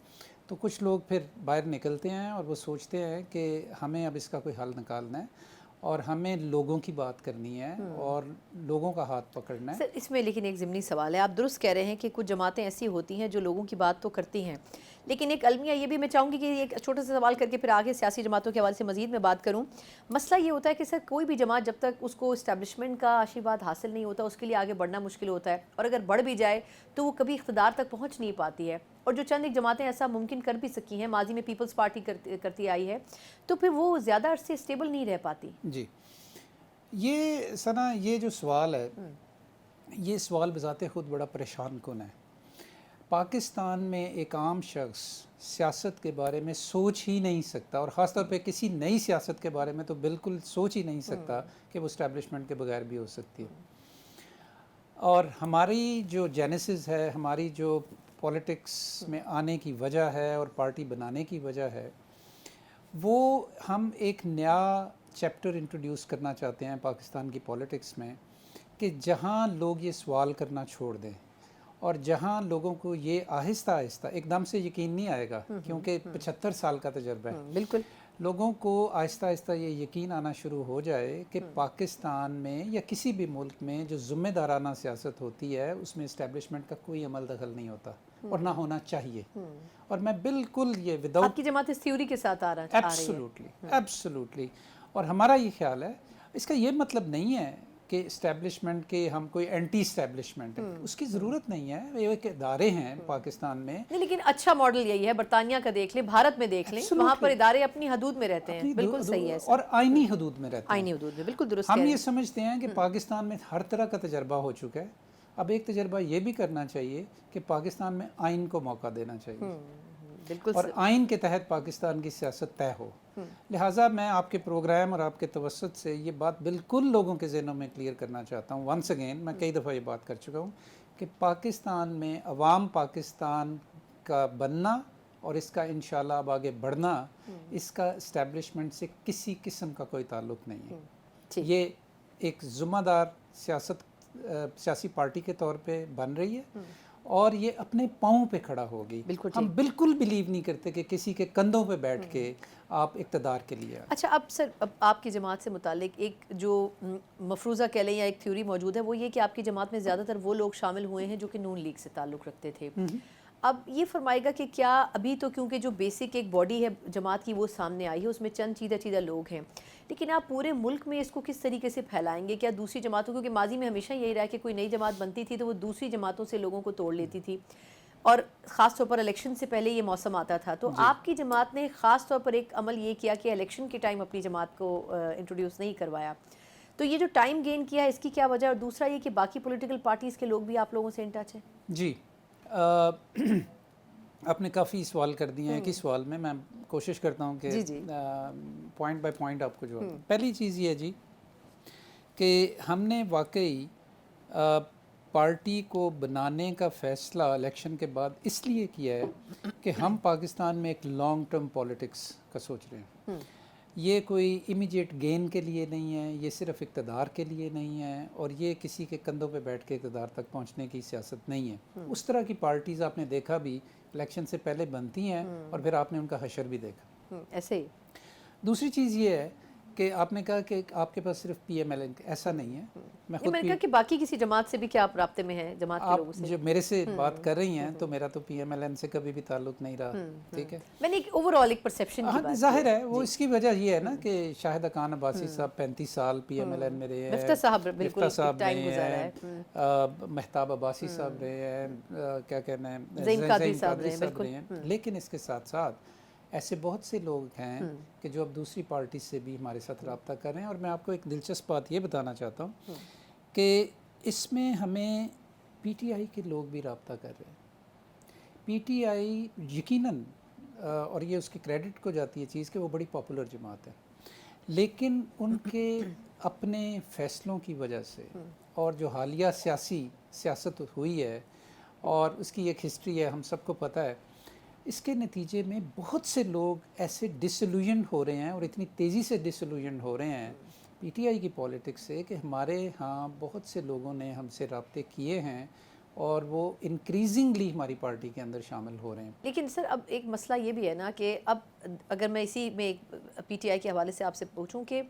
تو کچھ لوگ پھر باہر نکلتے ہیں اور وہ سوچتے ہیں کہ ہمیں اب اس کا کوئی حل نکالنا ہے، اور ہمیں لوگوں کی بات کرنی ہے اور لوگوں کا ہاتھ پکڑنا ہے۔ سر، اس میں لیکن ایک ضمنی سوال ہے، آپ درست کہہ رہے ہیں کہ کچھ جماعتیں ایسی ہوتی ہیں جو لوگوں کی بات تو کرتی ہیں، لیکن ایک المیہ یہ بھی میں چاہوں گی کہ ایک چھوٹا سا سوال کر کے پھر آگے سیاسی جماعتوں کے حوالے سے مزید میں بات کروں۔ مسئلہ یہ ہوتا ہے کہ سر کوئی بھی جماعت جب تک اس کو اسٹیبلشمنٹ کا آشیرواد حاصل نہیں ہوتا اس کے لیے آگے بڑھنا مشکل ہوتا ہے، اور اگر بڑھ بھی جائے تو وہ کبھی اقتدار تک پہنچ نہیں پاتی ہے، اور جو چند ایک جماعتیں ایسا ممکن کر بھی سکی ہیں، ماضی میں پیپلز پارٹی کرتی آئی ہے، تو پھر وہ زیادہ عرصے اسٹیبل نہیں رہ پاتی۔ جی، یہ ثنا، یہ جو سوال ہے یہ سوال بذات خود بڑا پریشان کن ہے۔ پاکستان میں ایک عام شخص سیاست کے بارے میں سوچ ہی نہیں سکتا، اور خاص طور پہ کسی نئی سیاست کے بارے میں تو بالکل سوچ ہی نہیں سکتا کہ وہ اسٹیبلشمنٹ کے بغیر بھی ہو سکتی ہے۔ اور ہماری جو جینیسس ہے، ہماری جو پولیٹکس میں آنے کی وجہ ہے اور پارٹی بنانے کی وجہ ہے، وہ ہم ایک نیا چیپٹر انٹروڈیوس کرنا چاہتے ہیں پاکستان کی پولیٹکس میں، کہ جہاں لوگ یہ سوال کرنا چھوڑ دیں، اور جہاں لوگوں کو یہ آہستہ آہستہ، ایک دم سے یقین نہیں آئے گا کیونکہ 75 سال کا تجربہ ہے، بالکل، لوگوں کو آہستہ آہستہ یہ یقین آنا شروع ہو جائے کہ پاکستان میں یا کسی بھی ملک میں جو ذمہ دارانہ سیاست ہوتی ہے اس میں اسٹیبلشمنٹ کا کوئی عمل دخل نہیں ہوتا، اور نہ ہونا چاہیے۔ اور میں بالکل یہ آپ کی جماعت اس تھیوری کے ساتھ آ رہی ہے۔ ایبسولوٹلی، اور ہمارا یہ خیال ہے، اس کا یہ مطلب نہیں ہے کہ اسٹیبلشمنٹ کے ہم کوئی اینٹی اسٹیبلشمنٹ ہے، اس کی ضرورت نہیں ہے، یہ ایک ادارے ہیں پاکستان میں۔ نہیں، لیکن اچھا ماڈل یہی ہے، برطانیہ کا دیکھ لیں، بھارت میں دیکھ لیں، وہاں پر ادارے اپنی حدود میں رہتے ہیں، بالکل صحیح ہے، اور آئینی حدود میں رہتے ہیں، آئینی حدود میں، بالکل درست۔ ہم یہ سمجھتے ہیں کہ پاکستان میں ہر طرح کا تجربہ ہو چکا ہے، اب ایک تجربہ یہ بھی کرنا چاہیے کہ پاکستان میں آئین کو موقع دینا چاہیے، بالکل، اور آئین کے تحت پاکستان کی سیاست طے ہو۔ لہٰذا میں آپ کے پروگرام اور آپ کے توسط سے یہ بات بالکل لوگوں کے ذہنوں میں کلیئر کرنا چاہتا ہوں۔ ونس اگین میں کئی دفعہ یہ بات کر چکا ہوں کہ پاکستان میں عوام پاکستان کا بننا اور اس کا انشاءاللہ اب آگے بڑھنا اس کا اسٹیبلشمنٹ سے کسی قسم کا کوئی تعلق نہیں ہے. یہ ایک ذمہ دار سیاسی پارٹی کے طور پہ بن رہی ہے اور یہ اپنے پاؤں پہ کھڑا ہوگی. ہم بالکل بلیو نہیں کرتے کہ کسی کے کندھوں پہ بیٹھ کے آپ اقتدار کے لیے. اچھا اب سر اب آپ کی جماعت سے متعلق ایک جو مفروضہ کہہ لیں یا ایک تھیوری موجود ہے وہ یہ کہ آپ کی جماعت میں زیادہ تر وہ لوگ شامل ہوئے ہیں جو کہ نون لیگ سے تعلق رکھتے تھے. اب یہ فرمائے گا کہ کیا ابھی تو کیونکہ جو بیسک ایک باڈی ہے جماعت کی وہ سامنے آئی ہے, اس میں چند چیدہ لوگ ہیں, لیکن آپ پورے ملک میں اس کو کس طریقے سے پھیلائیں گے؟ کیا دوسری جماعتوں, کیونکہ ماضی میں ہمیشہ یہی رہا کہ کوئی نئی جماعت بنتی تھی تو وہ دوسری جماعتوں سے لوگوں کو توڑ لیتی تھی, اور خاص طور پر الیکشن سے پہلے یہ موسم آتا تھا, تو آپ کی جماعت نے خاص طور پر ایک عمل یہ کیا کہ الیکشن کے ٹائم اپنی جماعت کو انٹروڈیوس نہیں کروایا, تو یہ جو ٹائم گین کیا ہے اس کی کیا وجہ؟ اور دوسرا یہ کہ باقی پولیٹیکل پارٹیز کے لوگ بھی آپ لوگوں سے ان ٹچ ہیں؟ جی آپ نے کافی سوال کر دیے ہیں ایک ہی سوال میں کوشش کرتا ہوں کہ پوائنٹ بائی پوائنٹ آپ کو جواب دوں. پہلی چیز یہ ہے جی کہ ہم نے واقعی پارٹی کو بنانے کا فیصلہ الیکشن کے بعد اس لیے کیا ہے کہ ہم پاکستان میں ایک لانگ ٹرم پولیٹکس کا سوچ رہے ہیں. یہ کوئی امیجیٹ گین کے لیے نہیں ہے, یہ صرف اقتدار کے لیے نہیں ہے, اور یہ کسی کے کندھوں پہ بیٹھ کے اقتدار تک پہنچنے کی سیاست نہیں ہے. اس طرح کی پارٹیز آپ نے دیکھا بھی الیکشن سے پہلے بنتی ہیں اور پھر آپ نے ان کا حشر بھی دیکھا. ایسے ہی دوسری چیز یہ ہے کہ آپ نے کہا کہ آپ کے پاس صرف پی ایم ایل این, ایسا نہیں ہے. میں نے کہا کہ باقی کسی جماعت سے بھی کیا آپ رابطے میں ہیں جماعت کے لوگوں سے؟ آپ جو میرے سے بات کر رہی ہیں تو میرا تو پی ایم ایل این سے کبھی بھی تعلق نہیں رہا, ٹھیک ہے. میں نے ایک اوورآل ایک پرسیپشن کی بات ظاہر ہے وہ اس کی وجہ یہ ہے نا کہ شاہد خان عباسی صاحب 35 سال پی ایم ایل این میں رہے ہیں, مفتہ صاحب بالکل ٹائم رہے گزارا ہیں, ہے, مہتاب عباسی صاحب رہے ہیں, کیا کہنا ہے زین قادری صاحب رہے ہیں. لیکن اس کے ساتھ ساتھ ایسے بہت سے لوگ ہیں کہ جو اب دوسری پارٹی سے بھی ہمارے ساتھ رابطہ کر رہے ہیں. اور میں آپ کو ایک دلچسپ بات یہ بتانا چاہتا ہوں کہ اس میں ہمیں پی ٹی آئی کے لوگ بھی رابطہ کر رہے ہیں. پی ٹی آئی یقیناً, اور یہ اس کی کریڈٹ کو جاتی ہے چیز کہ وہ بڑی پاپولر جماعت ہے, لیکن ان کے اپنے فیصلوں کی وجہ سے اور جو حالیہ سیاست ہوئی ہے اور اس کی ایک ہسٹری ہے, ہم سب کو پتہ ہے, اس کے نتیجے میں بہت سے لوگ ایسے ڈسلوژنڈ ہو رہے ہیں اور اتنی تیزی سے ڈسلوژنڈ ہو رہے ہیں پی ٹی آئی کی پولیٹکس سے کہ ہمارے ہاں بہت سے لوگوں نے ہم سے رابطے کیے ہیں اور وہ انکریزنگلی ہماری پارٹی کے اندر شامل ہو رہے ہیں. لیکن سر اب ایک مسئلہ یہ بھی ہے نا کہ اب اگر میں اسی میں پی ٹی آئی کے حوالے سے آپ سے پوچھوں کہ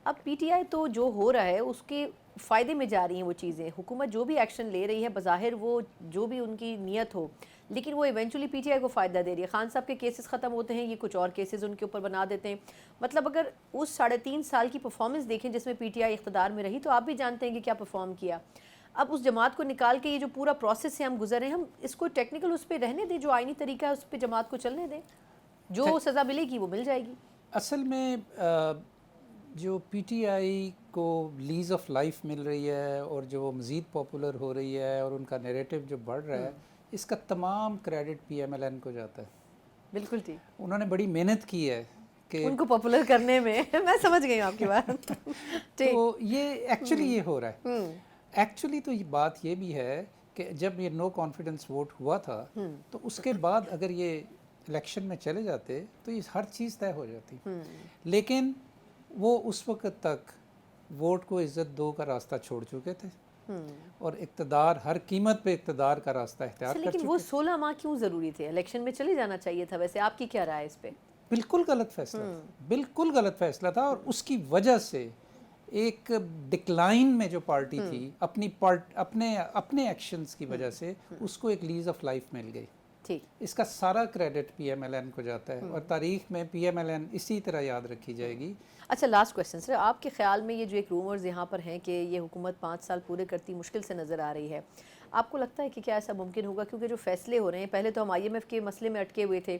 اب پی ٹی آئی تو جو ہو رہا ہے اس کے فائدے میں جا رہی ہیں وہ چیزیں, حکومت جو بھی ایکشن لے رہی ہے بظاہر وہ جو بھی ان کی نیت ہو, لیکن وہ ایونچولی پی ٹی آئی کو فائدہ دے رہی ہے. خان صاحب کے کیسز ختم ہوتے ہیں, یہ کچھ اور کیسز ان کے اوپر بنا دیتے ہیں. مطلب اگر اس 3.5 سال کی پرفارمنس دیکھیں جس میں پی ٹی آئی اقتدار میں رہی, تو آپ بھی جانتے ہیں کہ کیا پرفارم کیا. اب اس جماعت کو نکال کے یہ جو پورا پروسیس سے ہم گزر رہے ہیں, ہم اس کو ٹیکنیکل اس پہ رہنے دیں, جو آئینی طریقہ ہے اس پہ جماعت کو چلنے دیں, جو سزا ملے گی وہ مل جائے گی. اصل میں جو پی ٹی آئی کو لیز آف لائف مل رہی ہے اور جو وہ مزید پاپولر ہو رہی ہے اور ان کا نیریٹو جو بڑھ رہا ہے, اس کا تمام credit P M L N کو جاتا ہے. بالکل ٹھیک, انہوں نے بڑی محنت کی ہے کہ ان کو پاپولر کرنے میں. میں سمجھ گئی ہوں آپ کی بات. تو یہ ایکچولی یہ ہو رہا ہے. ایکچولی تو یہ بات یہ بھی ہے کہ جب یہ نو کانفیڈنس ووٹ ہوا تھا تو اس کے بعد اگر یہ الیکشن میں چلے جاتے تو یہ ہر چیز طے ہو جاتی, لیکن وہ اس وقت تک ووٹ کو عزت دو کا راستہ چھوڑ چکے تھے اور اقتدار, ہر قیمت پہ اقتدار کا راستہ اختیار کر چکے. لیکن وہ 16 ماہ کیوں ضروری تھے؟ الیکشن میں چلے جانا چاہیے تھا. ویسے آپ کی کیا رائے اس پہ؟ بالکل غلط فیصلہ تھا, بالکل غلط فیصلہ تھا, اور اس کی وجہ سے ایک ڈکلائن میں جو پارٹی تھی اپنے ایکشنز کی وجہ سے اس کو ایک لیز آف لائف مل گئی. اس کا سارا credit P M L N کو جاتا ہے اور تاریخ میں پی ایم ایل این اسی طرح یاد رکھی جائے گی. اچھا, لاسٹ کویسچن سر, آپ کے خیال میں یہ جو ایک رومرز یہاں پر ہیں کہ یہ حکومت 5 سال پورے کرتی مشکل سے نظر آ رہی ہے, آپ کو لگتا ہے کہ کیا ایسا ممکن ہوگا؟ کیونکہ جو فیصلے ہو رہے ہیں, پہلے تو ہم آئی ایم ایف کے مسئلے میں اٹکے ہوئے تھے,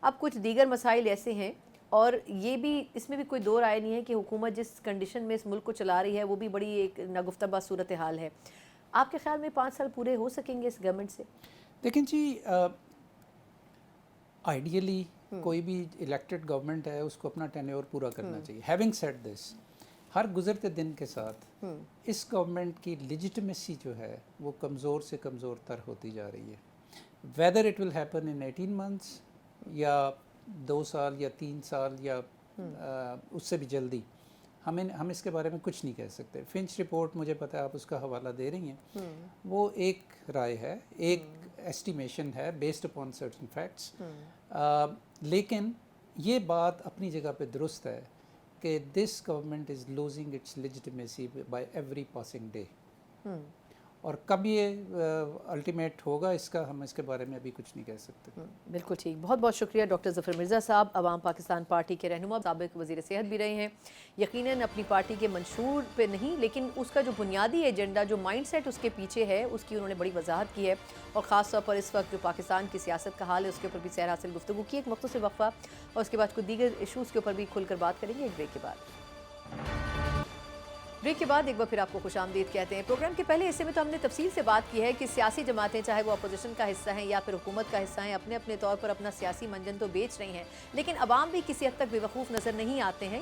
اب کچھ دیگر مسائل ایسے ہیں, اور یہ بھی اس میں بھی کوئی دو رائے نہیں ہے کہ حکومت جس کنڈیشن میں اس ملک کو چلا رہی ہے وہ بھی بڑی ایک ناگفتہ صورتحال ہے. آپ کے خیال میں 5 سال پورے ہو سکیں گے اس گورنمنٹ سے؟ دیکھیں جی, آئیڈیلی کوئی بھی الیکٹڈ گورنمنٹ ہے اس کو اپنا ٹینیور پورا کرنا چاہیے. ہیونگ سیڈ دس, हर गुजरते दिन के साथ इस गवर्नमेंट की लेजिटिमेसी जो है वो कमज़ोर से कमज़ोर तर होती जा रही है. Whether it will happen in 18 months या 2 साल या 3 साल या उससे भी जल्दी, हम इसके बारे में कुछ नहीं कह सकते. फिंच रिपोर्ट मुझे पता है आप उसका हवाला दे रही हैं, वो एक राय है, एक एस्टिमेशन है बेस्ड अपॉन सर्टेन फैक्ट्स. लेकिन ये बात अपनी जगह पे दुरुस्त है कि this government is losing its legitimacy by every passing day. और कब ये अल्टीमेट होगा इसका हम इसके बारे में अभी कुछ नहीं कह सकते. बिल्कुल ठीक. बहुत बहुत शुक्रिया डॉक्टर ज़फ़र मिर्ज़ा साहब. अवाम पाकिस्तान पार्टी के रहनुमा, साबिक़ वज़ीर सेहत भी रहे हैं. यकीनन अपनी पार्टी के मंशूर पे नहीं, लेकिन उसका जो बुनियादी एजेंडा, जो माइंडसेट उसके पीछे है, उसकी उन्होंने बड़ी वजाहत की है. और ख़ास तौर पर इस वक्त जो पाकिस्तान की सियासत का हाल है उसके ऊपर भी सैर हासिल गुफ्तगू की. एक मुख्तसर वक्फा और उसके बाद कुछ दीगर इशूज़ के ऊपर भी खुलकर बात करेंगे एक ब्रेक के बाद. ब्रेक के बाद एक बार फिर आपको खुशामदीद कहते हैं. प्रोग्राम के पहले हिस्से में तो हमने तफसील से बात की है कि सियासी जमातें, चाहे वो अपोजिशन का हिस्सा हैं या फिर हुकूमत का हिस्सा हैं, अपने अपने तौर पर अपना सियासी मंजन तो बेच रही हैं, लेकिन अवाम भी किसी हद तक बेवकूफ़ नज़र नहीं आते हैं.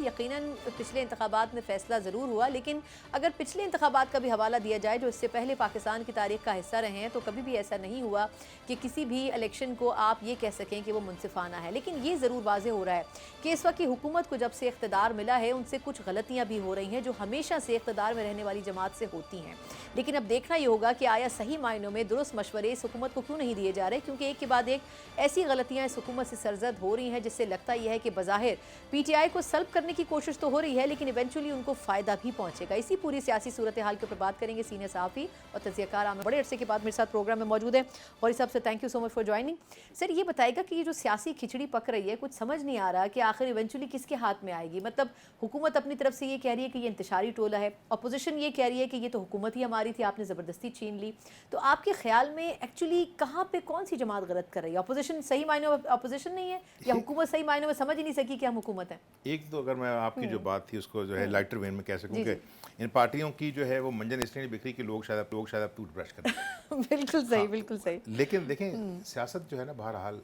यकीनन पिछले इंतखाबात में फ़ैसला ज़रूर हुआ, लेकिन अगर पिछले इंतखाबात का भी हवाला दिया जाए जो इससे पहले पाकिस्तान की तारीख़ का हिस्सा रहे हैं, तो कभी भी ऐसा नहीं हुआ कि किसी भी इलेक्शन को आप ये कह सकें कि वो मुनसिफाना है. लेकिन ये ज़रूर वाज़ेह हो रहा है कि इस वक्त की हुकूमत को जब से इख्तिदार मिला है उनसे कुछ गलतियाँ भी हो रही हैं जो हमेशा से इख्तिदार में रहने वाली जमात से होती हैं. लेकिन अब देखना ये होगा कि आया सही मायनों में दुरुस्त मशवरे इस हुकूमत को क्यों नहीं दिए जा रहे, क्योंकि एक के बाद एक ऐसी गलतियां इस हुकूमत से सरजद हो रही हैं जिससे लगता यह है कि बज़ाहिर पीटीआई को सल्ब करने की कोशिश तो हो रही है, लेकिन इवेंचुअली उनको फ़ायदा भी पहुंचेगा. इसी पूरी सियासी सूरत हाल के ऊपर बात करेंगे सीनियर सहाफ़ी और तज़कियाकार आमिर बड़े अरसे के बाद मेरे साथ प्रोग्राम में मौजूद है. और इस सब से thank you so much for joining. Sir, ये बताएगा कि ये जो सियासी खिचड़ी पक रही है, कुछ समझ नहीं आ रहा कि आखिर इवेंचुअली किसके हाथ में आएगी. मतलब हुकूमत अपनी तरफ से ये कह रही है कि ये इंतशारी टोला है, अपोजिशन ये कह रही है कि ये तो हुकूमत ही हमारी थी, आपने ज़बरदस्ती छीन ली. तो आपके ख्याल में एक्चुअली कहाँ पे कौन सी जमात गलत कर रही है? अपोजिशन सही मायनों में अपोजिशन नहीं है या हुकूमत सही मायनों में समझ ही नहीं सकी कि हम हुकूमत है? एक तो अगर मैं आपकी जो बात थी उसको जो है लाइटर वेन में कह सकूं कि इन पार्टियों की जो है वो मंजन इसलिए नहीं बिखरी कि लोग शायद अब टूथब्रश करें. बिल्कुल सही, बिल्कुल सही. लेकिन देखें सियासत जो है ना बहरहाल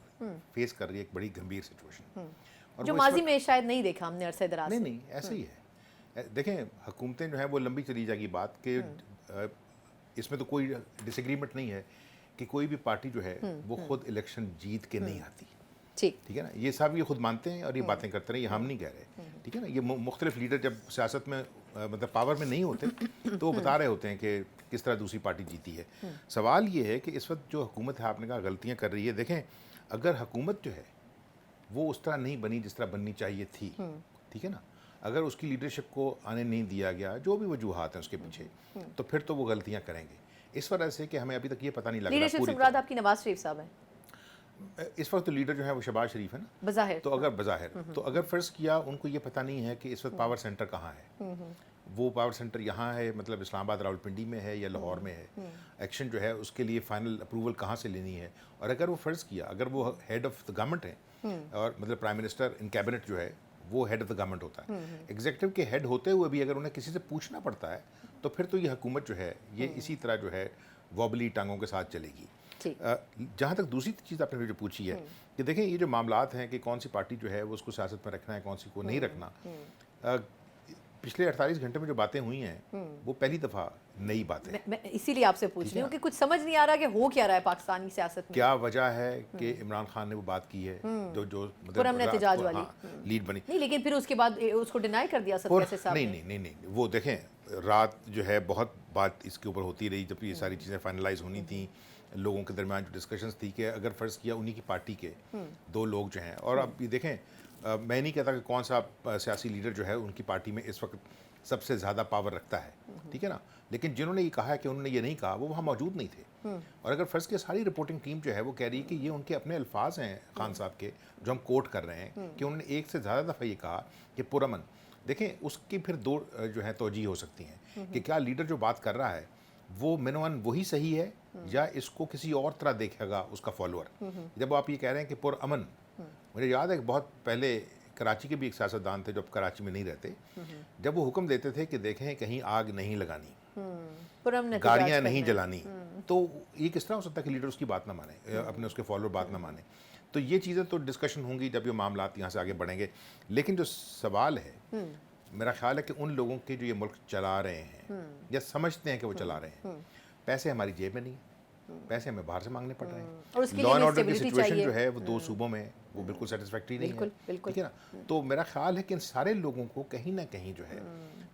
फेस कर रही है एक बड़ी गंभीर सिचुएशन, जो माजी में शायद नहीं देखा हमने अरसे दराज से. नहीं ऐसे ही है. देखें हुकूमतें जो है वो लंबी चली जाएगी बात कि इसमें तो कोई डिसएग्रीमेंट नहीं है कि कोई भी पार्टी जो है वो खुद इलेक्शन जीत के नहीं आती. ठीक है ना, ये सब ये खुद मानते हैं और ये बातें करते रहे, ये हम नहीं कह रहे. ठीक है ना, ये मुख्तलिफ लीडर जब सियासत में मतलब पावर में नहीं होते तो वो बता रहे होते हैं कि किस तरह दूसरी पार्टी जीती है. सवाल ये है कि इस वक्त जो हुकूमत है, आपने कहा गलतियाँ कर रही है. देखें अगर हुकूमत जो है वो उस तरह नहीं बनी जिस तरह बननी चाहिए थी, ठीक है ना, अगर उसकी लीडरशिप को आने नहीं दिया गया, जो भी वजूहात हैं उसके पीछे, तो फिर तो वो गलतियाँ करेंगे. इस वजह से कि हमें अभी तक ये पता नहीं लग रहा लीडरशिप से मुराद आपकी नवाज शरीफ साहब है इस वक्त. तो लीडर जो है वो शहबाज शरीफ है ना, बज़ाहिर. तो अगर बज़ाहिर तो अगर फ़र्ज़ किया उनको ये पता नहीं है कि इस वक्त पावर सेंटर कहाँ है, वो पावर सेंटर यहाँ है, मतलब इस्लामाबाद रावलपिंडी में है या लाहौर में है, एक्शन जो है उसके लिए फ़ाइनल अप्रूवल कहाँ से लेनी है. और अगर वो फ़र्ज़ किया अगर वो हेड ऑफ़ द गवर्नमेंट है और मतलब प्राइम मिनिस्टर इन कैबिनेट जो है वो हेड ऑफ़ द गवर्नमेंट होता है, एग्जीक्यूटिव के हेड होते हुए भी अगर उन्हें किसी से पूछना पड़ता है तो फिर तो ये हुकूमत जो है ये इसी तरह जो है वॉबली टांगों के साथ चलेगी. जहाँ तक दूसरी चीज़ आपने जो पूछी है कि देखें ये जो मामलात हैं कि कौन सी पार्टी जो है वो उसको सियासत में रखना है, कौन सी को नहीं रखना, पिछले 48 घंटे में जो बातें हुई हैं वो पहली दफ़ा नई बातें. मैं इसीलिए आपसे पूछ रही हूँ कि कुछ समझ नहीं आ रहा कि हो क्या रहा है पाकिस्तानी सियासत में. क्या वजह है कि इमरान खान ने वो बात की है जो मतलब एहतजाज वाली लीड बनी नहीं, लेकिन फिर उसके बाद उसको डिनाई कर दिया सत्यासी साहब ने. नहीं, वो देखें रात जो है बहुत बात इसके ऊपर होती रही जब ये सारी चीज़ें फाइनलाइज होनी थी, लोगों के दरमियान जो डिस्कशंस थी कि अगर फ़र्ज़ किया उन्हीं की पार्टी के दो लोग जो हैं, और अब ये देखें मैं नहीं कहता कि कौन सा सियासी लीडर जो है उनकी पार्टी में इस वक्त सबसे ज़्यादा पावर रखता है, ठीक है ना, लेकिन जिन्होंने ये कहा है कि उन्होंने ये नहीं कहा वो वहाँ मौजूद नहीं थे. और अगर फ़र्ज़ किया सारी रिपोर्टिंग टीम जो है वो कह रही है कि ये उनके अपने अल्फाज हैं खान साहब के जो हम कोट कर रहे हैं कि उन्होंने एक से ज़्यादा दफ़ा ये कहा कि पुरअमन. देखें उसकी फिर दो जो है तोजी हो सकती हैं कि क्या लीडर जो बात कर रहा है वो मिनवन वही सही है या इसको किसी और तरह देखेगा उसका फॉलोअर. जब आप ये कह रहे हैं कि पुरअमन, मुझे याद है कि बहुत पहले कराची के भी एक सियासतदान थे जो अब कराची में नहीं रहते, जब वो हुक्म देते थे कि देखें कहीं आग नहीं लगानी, गाड़ियाँ नहीं जलानी, तो ये किस तरह हो सकता है कि लीडर उसकी बात ना माने, अपने उसके फॉलोअर बात ना माने. तो ये चीज़ें तो डिस्कशन होंगी जब ये मामला यहाँ से आगे बढ़ेंगे. लेकिन जो सवाल है मेरा ख्याल है कि उन लोगों के जो ये मुल्क चला रहे हैं या समझते हैं कि वो चला रहे हैं, पैसे हमारी जेब में नहीं है, पैसे हमें बाहर से मांगने पड़ रहे और हैं। उसके लॉ लिए एंड ऑर्डर की stability सिचुएशन चाहिए। जो है वो 2 सूबों में वो बिल्कुल सेटिस्फैक्ट्री नहीं है, बिल्कुल, बिल्कुल। ठीक है ना। तो मेरा ख्याल है कि इन सारे लोगों को कहीं ना कहीं जो है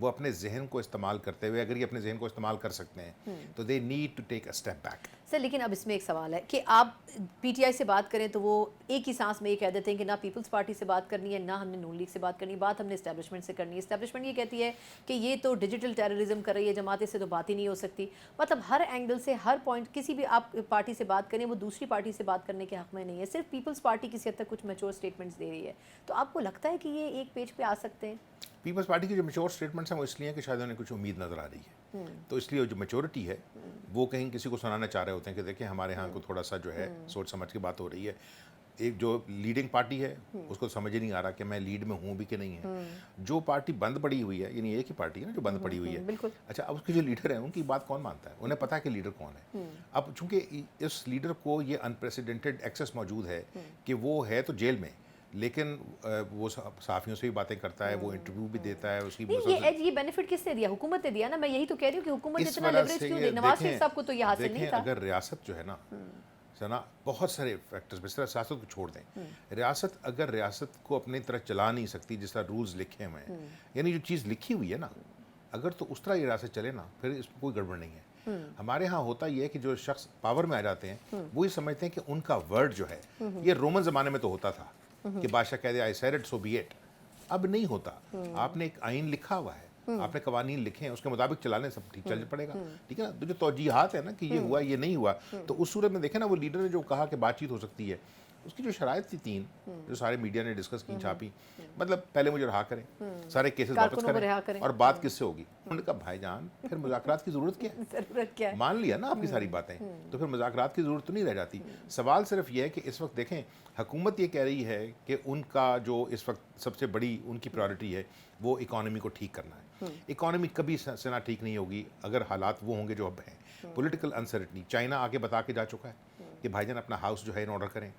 वो अपने जहन को इस्तेमाल करते हुए, अगर ये अपने जहन को इस्तेमाल कर सकते हैं तो they need to take a step back. Sir लेकिन अब इसमें एक सवाल है कि आप पीटीआई से बात करें तो वो एक ही सांस में ये कह देते हैं कि ना पीपल्स पार्टी से बात करनी है, ना हमने नून लीग से बात करनी है, बात हमने एस्टैब्लिशमेंट से करनी है। एस्टैब्लिशमेंट ये कहती है कि ये तो डिजिटल टेररिज्म कर रही है, जमात से तो बात ही नहीं हो सकती। मतलब हर एंगल से, हर पॉइंट, किसी भी आप पार्टी से बात करें वो दूसरी पार्टी से बात करने के हक में नहीं है। सिर्फ पीपल्स पार्टी किसी हद तक कुछ मैच्योर स्टेटमेंट्स दे रही है। तो आपको लगता है कि ये एक पेज पे आ सकते हैं? पीपल्स पार्टी की जो मैच्योर स्टेटमेंट्स हैं वो इसलिए हैं कि शायद उन्हें कुछ उम्मीद नज़र आ रही है, तो इसलिए जो मैच्योरिटी है वो कहीं किसी को सुनाना चाह रहे होते हैं कि देखिए हमारे यहाँ को थोड़ा सा जो है सोच समझ की बात हो रही है। एक जो लीडिंग पार्टी है उसको समझ ही नहीं आ रहा कि मैं लीड में हूँ भी कि नहीं है। जो पार्टी बंद पड़ी हुई है, यानी एक ही पार्टी है ना जो बंद पड़ी हुई है, बिल्कुल। अच्छा, अब उसके जो लीडर हैं उनकी बात कौन मानता है? उन्हें पता है कि लीडर कौन है। अब चूंकि इस लीडर को ये अनप्रेसिडेंटेड एक्सेस मौजूद है कि वो है तो जेल में, लेकिन वो साफियों से भी बातें करता है, वो इंटरव्यू भी देता है, उसकी नहीं, ये बेनिफिट किसने दिया? हुकूमत ने दिया ना। मैं यही तो कह रही हूँ कि हुकूमत इतना लेवरेज क्यों दे? नवाज शरीफ साहब को तो ये हासिल नहीं था। अगर रियासत जो है ना सना, बहुत सारे फैक्टर्स, जिस तरह सियासत को छोड़ दें, रियासत अगर रियासत को अपनी तरह चला नहीं सकती जिस तरह रूल्स लिखे हुए हैं, यानी जो चीज़ लिखी हुई है ना, अगर तो उस तरह ये रियासत चले ना, फिर इसमें कोई गड़बड़ नहीं है। हमारे यहाँ होता ये है कि जो शख्स पावर में आ जाते हैं वो ये समझते हैं कि उनका वर्ड जो है, ये रोमन ज़माने में तो होता था कि बादशाह कह दे I said it so be it. अब नहीं होता। आपने एक आइन लिखा हुआ है, आपने कवानीन लिखे हैं, उसके मुताबिक चलाने सब ठीक चल पड़ेगा, ठीक है ना। तो जो तौजीहात है ना कि ये हुआ ये नहीं हुआ, तो उस सूरत में देखें ना, वो लीडर ने जो कहा कि बातचीत हो सकती है, उसकी जो शराइत थी 3 जो सारे मीडिया ने डिस्कस की, छापी, मतलब पहले मुझे रहा करें, सारे केसेस वापस करें और बात किससे होगी। उन्होंने कहा भाईजान फिर मुज़ाकरात की ज़रूरत क्या है? ज़रूरत क्या है? मान लिया ना आपकी सारी बातें, तो फिर मुज़ाकरात की ज़रूरत तो नहीं रह जाती। सवाल सिर्फ ये है कि इस वक्त देखें हुकूमत ये कह रही है कि उनका जो इस वक्त सबसे बड़ी उनकी प्रायोरिटी है वो इकॉनमी को ठीक करना है। इकॉनमी कभी से ना ठीक नहीं होगी अगर हालात वो होंगे जो अब हैं। पॉलिटिकल अनसर्टनी, चाइना आगे बता के जा चुका है कि भाईजान अपना हाउस जो है इन ऑर्डर करें।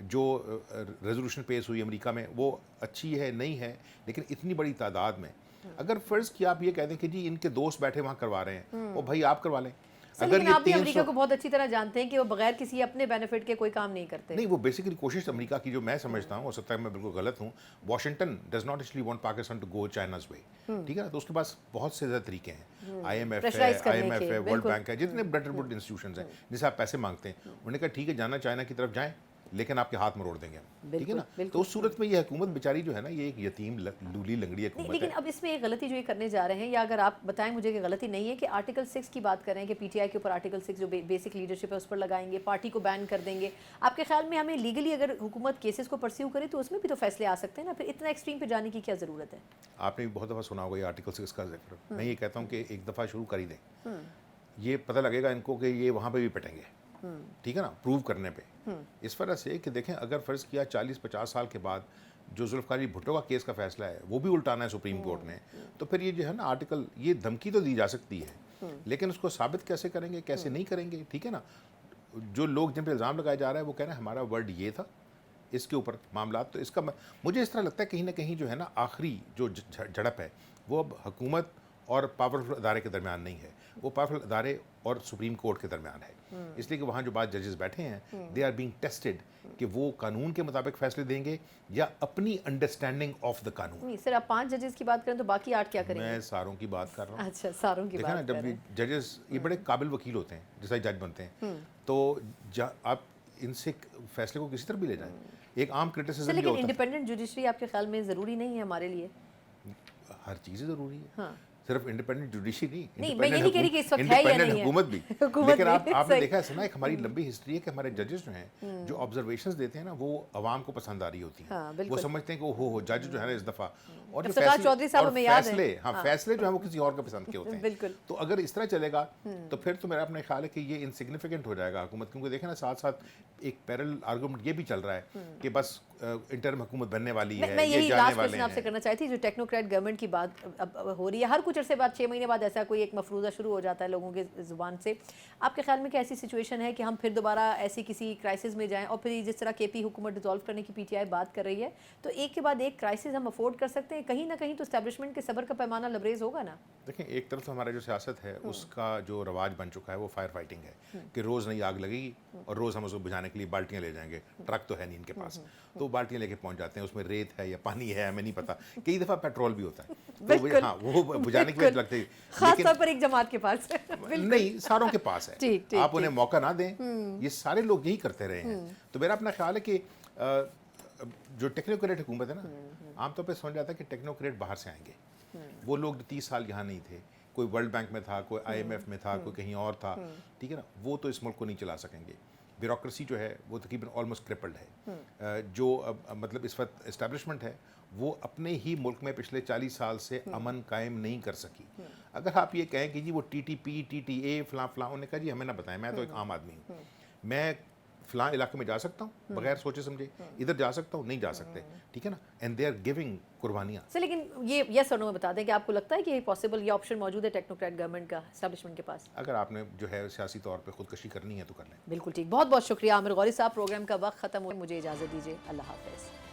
जो रेजोल्यूशन पेश हुई अमेरिका में वो अच्छी है नहीं है, लेकिन इतनी बड़ी तादाद में, अगर फ़र्ज़ किया आप ये कह दें कि जी इनके दोस्त बैठे वहाँ करवा रहे हैं, वो भाई आप करवा लें। अगर आप भी अमेरिका को बहुत अच्छी तरह जानते हैं कि वो बगैर किसी अपने बेनिफिट के कोई काम नहीं करते। नहीं, वो बेसिकली कोशिश अमेरिका की जो मैं समझता हूँ, हो सकता है मैं बिल्कुल गलत हूँ, Washington does not actually want Pakistan to go China's way, ठीक है ना। तो उसके पास बहुत से ज़्यादा तरीके हैं, IMF है, वर्ल्ड बैंक है, जितने ब्रेटन वुड्स इंस्टीट्यूशंस हैं जिसे आप पैसे मांगते हैं, उन्होंने कहा ठीक है जाना चाइना की तरफ जाएं, लेकिन आपके हाथ मरोड़ देंगे हम, ठीक है ना। तो उस सूरत में ये हुकूमत बेचारी जो है ना, ये एक यतीम लूली लंगड़ी हुकूमत है। लेकिन अब इसमें एक गलती जो ये करने जा रहे हैं, या अगर आप बताएं मुझे कि गलती नहीं है, कि आर्टिकल 6 की बात कर रहे हैं कि पीटीआई के ऊपर आर्टिकल 6 जो बेसिक लीडरशिप है उस पर लगाएंगे, पार्टी को बैन कर देंगे। आपके ख्याल में हमें लीगली अगर हुकूमत केसेस को परस्यू करे तो उसमें भी तो फैसले आ सकते हैं ना, फिर इतना एक्सट्रीम पे जाने की क्या ज़रूरत है? आपने भी बहुत दफ़ा सुना होगा ये आर्टिकल 6 का जिक्र। मैं ये कहता हूँ कि एक दफ़ा शुरू कर ही दें, ये पता लगेगा इनको कि ये वहाँ पे भी पिटेंगे, ठीक है ना, प्रूव करने पे। इस वजह से कि देखें अगर फ़र्ज़ किया 40-50 साल के बाद जो जुल्फ़िकार अली भुट्टो का केस का फैसला है वो भी उल्टाना है सुप्रीम कोर्ट ने, तो फिर ये जो है ना आर्टिकल, ये धमकी तो दी जा सकती है, लेकिन उसको साबित कैसे करेंगे, कैसे नहीं करेंगे, ठीक है ना। जो लोग जिन पर इल्ज़ाम लगाया जा रहा है वो कह रहे हैं हमारा वर्ड ये था इसके ऊपर मामला। तो इसका मुझे इस तरह लगता है कहीं ना कहीं जो है ना आखिरी जो झड़प है वो अब हुकूमत और पावरफुल अदारे के दरमियान नहीं है, वो पावरफुल अदारे और सुप्रीम कोर्ट के दरमियान है। इसलिए कि वहाँ जो बात जजेस बैठे हैं दे आर बीइंग टेस्टेड कि वो कानून के मुताबिक फैसले देंगे या अपनी अंडरस्टैंडिंग ऑफ द कानून। नहीं सर, आप 5 जजेस की बात करें तो बाकी 8 क्या करेंगे? मैं सारों की बात कर रहा हूँ। अच्छा, सारों की बात ना, जब जजेस ये बड़े काबिल वकील होते हैं, जैसा जज बनते हैं, तो आप इनसे फैसले को किसी तरह भी ले जाएं। एक आम क्रिटिसिज्म लेकिन इंडिपेंडेंट जुडिशरी आपके ख्याल में ज़रूरी नहीं है हमारे लिए? हर चीज़ ज़रूरी है, हाँ। सिर्फ इंडिपेंडेंट जुडिशरी नहीं, मैं ये नहीं कह रही कि इस वक्त है या नहीं है, हुकूमत भी हुकूमत लेकिन भी, आपने देखा है ना, एक हमारी लंबी हिस्ट्री है कि हमारे जजेस जो हैं जो ऑब्जर्वेशंस देते हैं ना वो आवाम को पसंद आ रही होती हैं। हाँ, वो समझते हैं कि हो जज जो है ना इस दफ़ा, और जो इफ्तिखार चौधरी साहब हमें याद है, फैसले, हाँ फैसले जो है वो किसी और के पसंद के होते हैं। बिल्कुल। तो अगर इस तरह चलेगा तो फिर तो मेरा अपना ख्याल है कि ये इनसिग्निफिकेंट हो जाएगा हुकूमत, क्योंकि देखें ना साथ साथ एक पैरेलल आर्गूमेंट ये भी चल रहा है कि बस इंटरम हुकूमत बनने वाली है, मैं ये यही जाने लास्ट वाले क्वेश्चन आपसे हैं। करना चाहती थी, जो टेक्नोक्रेट गवर्नमेंट की बात अब हो रही है, हर कुछ अरसे बाद 6 महीने बाद ऐसा कोई एक मफरूज़ा शुरू हो जाता है लोगों के ज़ुबान से। आपके ख्याल में क्या ऐसी सिचुएशन है कि हम फिर दोबारा ऐसी किसी क्राइसिस में जाएं, और फिर जिस तरह केपी हुकूमत डिसॉल्व करने की पीटीआई बात कर रही है, तो एक के बाद एक क्राइसिस हम अफोर्ड कर सकते हैं? कहीं ना कहीं तो एस्टैब्लिशमेंट के सब्र का पैमाना लबरेज होगा ना? देखें, एक तरफ तो हमारा जो सियासत है उसका जो रवाज बन चुका है वो फायर फाइटिंग है कि रोज़ नई आग लगेगी और रोज़ हम उसको बुझाने के लिए बाल्टियाँ ले जाएंगे। ट्रक तो है नहीं इनके पास, तो बाल्टियाँ लेके पहुंच जाते हैं, उसमें रेत है या पानी है हमें नहीं पता, कई दफ़ा पेट्रोल भी होता है, तो हाँ वो बुझाने के लिए लगते हैं। खास तौर पर एक जमात के पास नहीं, सारों के पास है, ठीक, आप उन्हें मौका ना दें, ये सारे लोग यही करते रहे हैं। तो मेरा अपना ख्याल है कि जो टेक्नोक्रेट हुकूमत है ना, आमतौर पर समझ जाता है कि टेक्नोक्रेट बाहर से आएंगे। वो लोग 30 साल यहाँ नहीं थे, कोई वर्ल्ड बैंक में था, कोई IMF में था, कोई कहीं और था, ठीक है ना, वो तो इस मुल्क को नहीं चला सकेंगे। ब्यूरोक्रेसी जो है वो तकरीबन ऑलमोस्ट क्रिपल्ड है। जो मतलब इस वक्त इस्टेब्लिशमेंट है वो अपने ही मुल्क में पिछले 40 साल से अमन कायम नहीं कर सकी। अगर आप ये कहें कि जी वो TTP TTA फलां फलां, उन्होंने कहा जी हमें ना बताएं, मैं तो एक आम आदमी हूँ, मैं फलां इलाके में जा सकता हूँ बगैर सोचे समझे, इधर जा सकता हूँ, नहीं जा सकते, ठीक है ना, एंड दे आर गिविंग कुर्बानियाँ। सर लेकिन ये यस और नो में बता दें कि आपको लगता है कि ये पॉसिबल, ये ऑप्शन मौजूद है टेक्नोक्रेट गवर्नमेंट का एस्टैब्लिशमेंट के पास? अगर आपने जो है सियासी तौर पे खुदकशी करनी है तो कर लें। बिल्कुल ठीक, बहुत बहुत शुक्रिया आमिर गौरी साहब। प्रोग्राम का वक्त ख़त्म हो, मुझे इजाज़त दीजिए, अल्लाह हाफ़िज़।